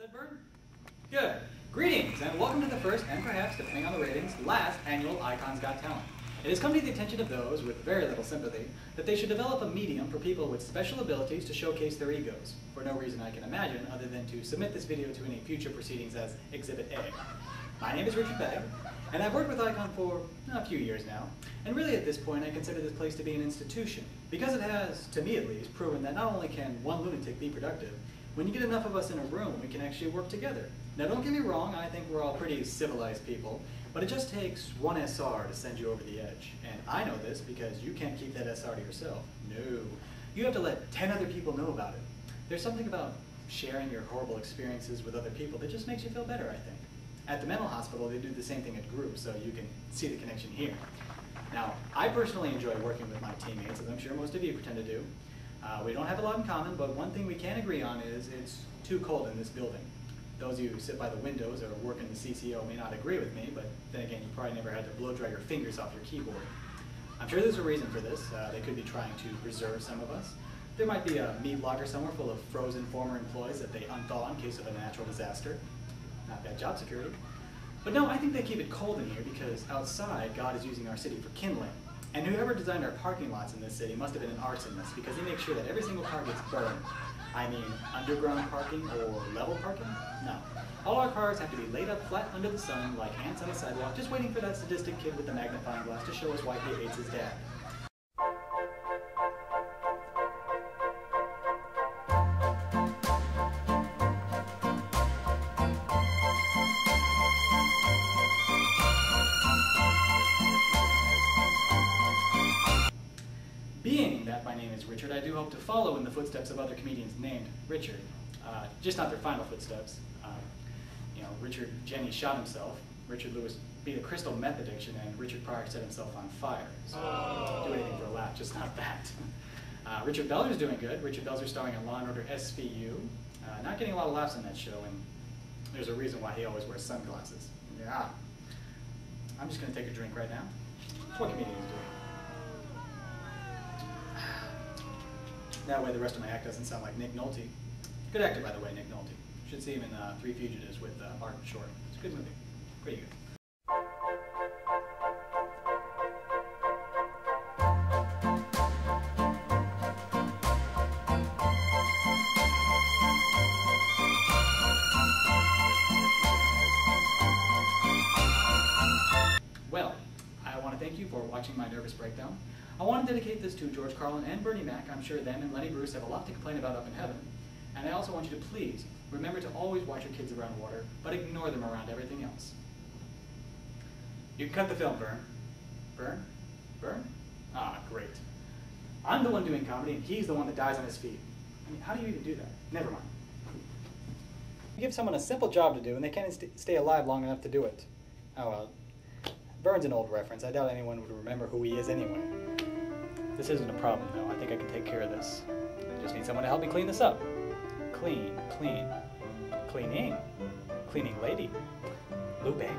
Said Bird? Good. Greetings and welcome to the first, and perhaps, depending on the ratings, last annual IKON's Got Talent. It has come to the attention of those with very little sympathy that they should develop a medium for people with special abilities to showcase their egos, for no reason I can imagine other than to submit this video to any future proceedings as Exhibit A. My name is Richard Begg, and I've worked with IKON for a few years now, and really at this point I consider this place to be an institution, because it has, to me at least, proven that not only can one lunatic be productive, when you get enough of us in a room, we can actually work together. Now don't get me wrong, I think we're all pretty civilized people, but it just takes one SR to send you over the edge. And I know this because you can't keep that SR to yourself. No. You have to let 10 other people know about it. There's something about sharing your horrible experiences with other people that just makes you feel better, I think. At the mental hospital, they do the same thing at groups, so you can see the connection here. Now, I personally enjoy working with my teammates, as I'm sure most of you pretend to do. We don't have a lot in common, but one thing we can agree on is it's too cold in this building. Those of you who sit by the windows or work in the CCO may not agree with me, but then again, you probably never had to blow dry your fingers off your keyboard. I'm sure there's a reason for this. They could be trying to preserve some of us. There might be a meat locker somewhere full of frozen former employees that they unthaw in case of a natural disaster. Not bad job security. But no, I think they keep it cold in here because outside, God is using our city for kindling. And whoever designed our parking lots in this city must have been an arsonist because he makes sure that every single car gets burned. I mean, underground parking or level parking? No. All our cars have to be laid up flat under the sun like ants on a sidewalk, just waiting for that sadistic kid with the magnifying glass to show us why he hates his dad. Being that my name is Richard, I do hope to follow in the footsteps of other comedians named Richard. Just not their final footsteps. You know, Richard Jenny shot himself, Richard Lewis beat a crystal meth addiction, and Richard Pryor set himself on fire. So do anything for a laugh, just not that. Richard Belzer's doing good. Richard Belzer's starring in Law & Order SVU. Not getting a lot of laughs on that show, and there's a reason why he always wears sunglasses. Yeah. I'm just going to take a drink right now. That's what comedians do. That way the rest of my act doesn't sound like Nick Nolte. Good actor, by the way, Nick Nolte. You should see him in Three Fugitives with Martin Short. It's a good movie. Pretty good. Well, I want to thank you for watching my nervous breakdown. I want to dedicate this to George Carlin and Bernie Mac. I'm sure them and Lenny Bruce have a lot to complain about up in heaven. And I also want you to please remember to always watch your kids around water, but ignore them around everything else. You can cut the film, Vern. Vern? Vern? Ah, great. I'm the one doing comedy, and he's the one that dies on his feet. I mean, how do you even do that? Never mind. You give someone a simple job to do, and they can't stay alive long enough to do it. Oh well. Vern's an old reference. I doubt anyone would remember who he is anyway. This isn't a problem, though. I think I can take care of this. I just need someone to help me clean this up. Clean, clean, cleaning, cleaning lady, Lou Begg.